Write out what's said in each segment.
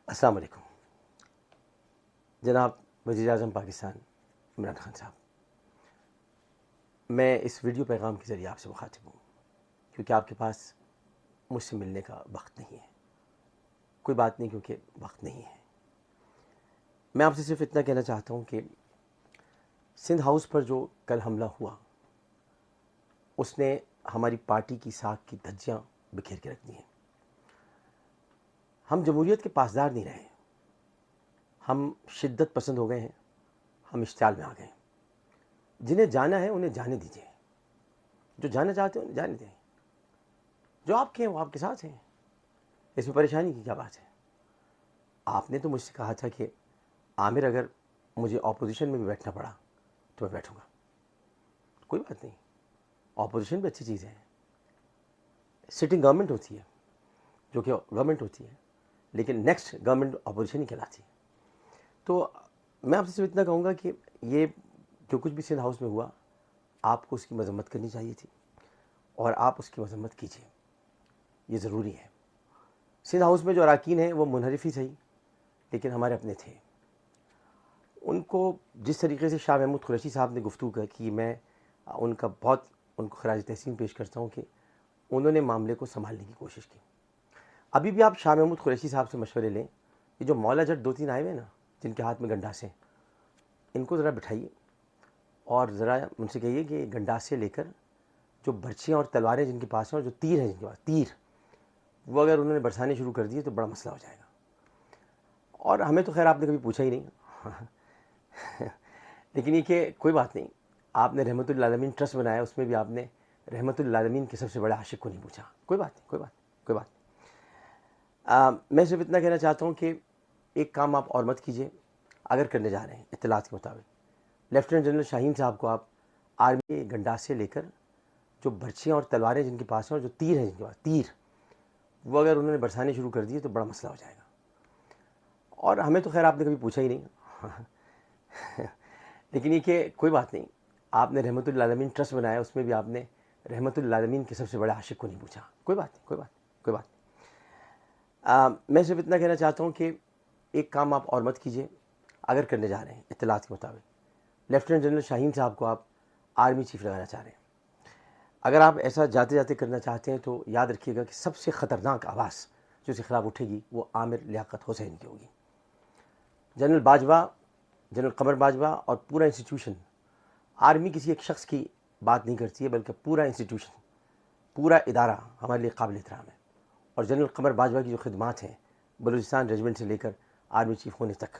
السلام علیکم جناب وزیر اعظم پاکستان عمران خان صاحب، میں اس ویڈیو پیغام کے ذریعے آپ سے مخاطب ہوں کیونکہ آپ کے پاس مجھ سے ملنے کا وقت نہیں ہے. کوئی بات نہیں، کیونکہ وقت نہیں ہے. میں آپ سے صرف اتنا کہنا چاہتا ہوں کہ سندھ ہاؤس پر جو کل حملہ ہوا اس نے ہماری پارٹی کی ساکھ کی دھجیاں بکھیر کے رکھ دی ہیں. ہم جمہوریت کے پاسدار نہیں رہے، ہم شدت پسند ہو گئے ہیں، ہم اشتعال میں آ گئے ہیں. جنہیں جانا ہے انہیں جانے دیجیے، جو جانا چاہتے ہیں انہیں جانے دیں. جو آپ کے ہیں وہ آپ کے ساتھ ہیں، اس میں پریشانی کی کیا بات ہے؟ آپ نے تو مجھ سے کہا تھا کہ عامر اگر مجھے اپوزیشن میں بھی بیٹھنا پڑا تو میں بیٹھوں گا. کوئی بات نہیں، اپوزیشن بھی اچھی چیز ہے. سٹنگ گورنمنٹ ہوتی ہے جو کہ گورنمنٹ ہوتی ہے، لیکن نیکسٹ گورنمنٹ اپوزیشن ہی کہلاتی ہے. تو میں آپ سے صرف اتنا کہوں گا کہ یہ جو کچھ بھی سندھ ہاؤس میں ہوا آپ کو اس کی مذمت کرنی چاہیے تھی، اور آپ اس کی مذمت کیجیے، یہ ضروری ہے. سندھ ہاؤس میں جو اراکین ہیں وہ منحرف ہی صحیح لیکن ہمارے اپنے تھے. ان کو جس طریقے سے شاہ محمود قریشی صاحب نے گفتگو کی، میں ان کا بہت ان کو خراج تحسین پیش کرتا ہوں کہ انہوں نے معاملے کو سنبھالنے کی کوشش کی. ابھی بھی آپ شاہ محمود قریشی صاحب سے مشورے لیں. یہ جو مولا جٹ 2-3 آئے ہوئے نا جن کے ہاتھ میں گنڈاسے ہیں، ان کو ذرا بٹھائیے اور ذرا ان سے کہیے کہ گنڈاسے لے کر جو برچیاں اور تلواریں جن کے پاس ہیں اور جو تیر ہیں جن کے پاس تیر، وہ اگر انہوں نے برسانے شروع کر دیے تو بڑا مسئلہ ہو جائے گا. اور ہمیں تو خیر آپ نے کبھی پوچھا ہی نہیں لیکن یہ کہ کوئی بات نہیں، آپ نے رحمت للعالمین ٹرسٹ بنایا، اس میں بھی آپ نے رحمت للعالمین کے سب سے بڑے عاشق کو نہیں پوچھا. کوئی بات نہیں، کوئی بات نہیں، کوئی بات نہیں. میں صرف اتنا کہنا چاہتا ہوں کہ ایک کام آپ اور مت کیجیے اگر کرنے جا رہے ہیں. اطلاعات کے مطابق لیفٹیننٹ جنرل شاہین صاحب کو آپ آرمی کے گنڈاسے لے کر جو برچیاں اور تلواریں جن کے پاس ہیں اور جو تیر ہیں جن کے پاس تیر، وہ اگر انہوں نے برسانے شروع کر دیے تو بڑا مسئلہ ہو جائے گا. اور ہمیں تو خیر آپ نے کبھی پوچھا ہی نہیں لیکن یہ کہ کوئی بات نہیں، آپ نے رحمت للعالمین ٹرسٹ بنایا، اس میں بھی آپ نے رحمت للعالمین کے سب سے بڑے عاشق کو نہیں پوچھا. کوئی بات نہیں، کوئی بات نہیں، کوئی بات نہیں. میں صرف اتنا کہنا چاہتا ہوں کہ ایک کام آپ اور مت کیجیے اگر کرنے جا رہے ہیں. اطلاعات کے مطابق لیفٹیننٹ جنرل شاہین صاحب کو آپ آرمی چیف لگانا چاہ رہے ہیں. اگر آپ ایسا جاتے جاتے کرنا چاہتے ہیں تو یاد رکھیے گا کہ سب سے خطرناک آواز جو اس کے خلاف اٹھے گی وہ عامر لیاقت حسین کی ہوگی. جنرل باجوہ، جنرل قمر باجوہ اور پورا انسٹیٹیوشن، آرمی کسی ایک شخص کی بات نہیں کرتی ہے بلکہ پورا انسٹیٹیوشن، پورا ادارہ ہمارے لیے قابل احترام ہے. اور جنرل قمر باجوہ کی جو خدمات ہیں بلوچستان ریجمنٹ سے لے کر آرمی چیف ہونے تک،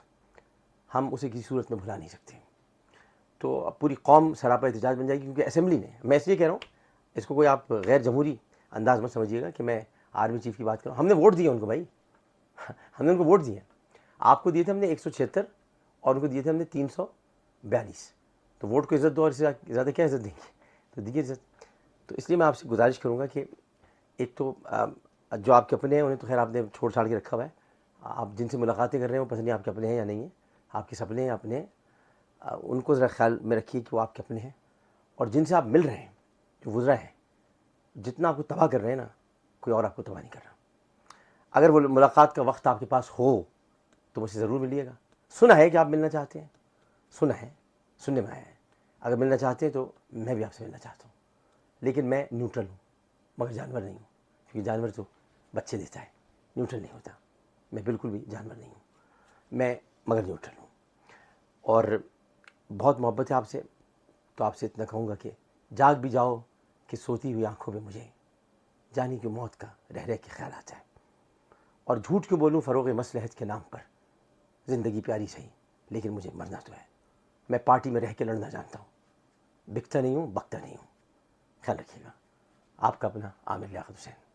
ہم اسے کسی صورت میں بھلا نہیں سکتے. تو اب پوری قوم سراپا احتجاج بن جائے گی، کیونکہ اسمبلی میں اس لیے کہہ رہا ہوں، اس کو کوئی آپ غیر جمہوری انداز مت سمجھیے گا کہ میں آرمی چیف کی بات کروں. ہم نے ووٹ دیے ان کو بھائی، ہم نے ان کو ووٹ دیے. آپ کو دیے تھے ہم نے 176 اور ان کو دیے تھے ہم نے 342. تو ووٹ کو عزت دو، اور اس سے زیادہ کیا عزت دیں گے؟ تو دیجیے عزت. تو اس لیے میں آپ سے گزارش کروں گا کہ ایک تو جو آپ کے اپنے ہیں انہیں تو خیر آپ نے چھوڑ چھاڑ کے رکھا ہوا ہے. آپ جن سے ملاقاتیں کر رہے ہیں وہ پتہ نہیں آپ کے اپنے ہیں یا نہیں ہیں، آپ کے سپنے ہیں اپنے ہیں، ان کو ذرا خیال میں رکھیے کہ وہ آپ کے اپنے ہیں. اور جن سے آپ مل رہے ہیں، جو وزراء ہیں، جتنا آپ کو تباہ کر رہے ہیں نا، کوئی اور آپ کو تباہ نہیں کر رہا. اگر وہ ملاقات کا وقت آپ کے پاس ہو تو مجھ سے ضرور ملیے گا. سنا ہے کہ آپ ملنا چاہتے ہیں، سنا ہے، سننے میں آیا ہے. اگر ملنا چاہتے ہیں تو میں بھی آپ سے ملنا چاہتا ہوں، لیکن میں نیوٹرل ہوں، مگر جانور نہیں ہوں. کیونکہ جانور تو بچے دیتا ہے، نیوٹرل نہیں ہوتا. میں بالکل بھی جانور نہیں ہوں، میں مگر نیوٹرل ہوں. اور بہت محبت ہے آپ سے، تو آپ سے اتنا کہوں گا کہ جاگ بھی جاؤ کہ سوتی ہوئی آنکھوں میں مجھے جانی کی موت کا رہ رہ کے خیال آتا ہے. اور جھوٹ کیوں بولوں فروغ مصلحت کے نام پر، زندگی پیاری صحیح لیکن مجھے مرنا تو ہے. میں پارٹی میں رہ کے لڑنا جانتا ہوں، بکتا نہیں ہوں، بکتا نہیں ہوں. خیال رکھیے گا. آپ کا اپنا عامر لیاقت حسین.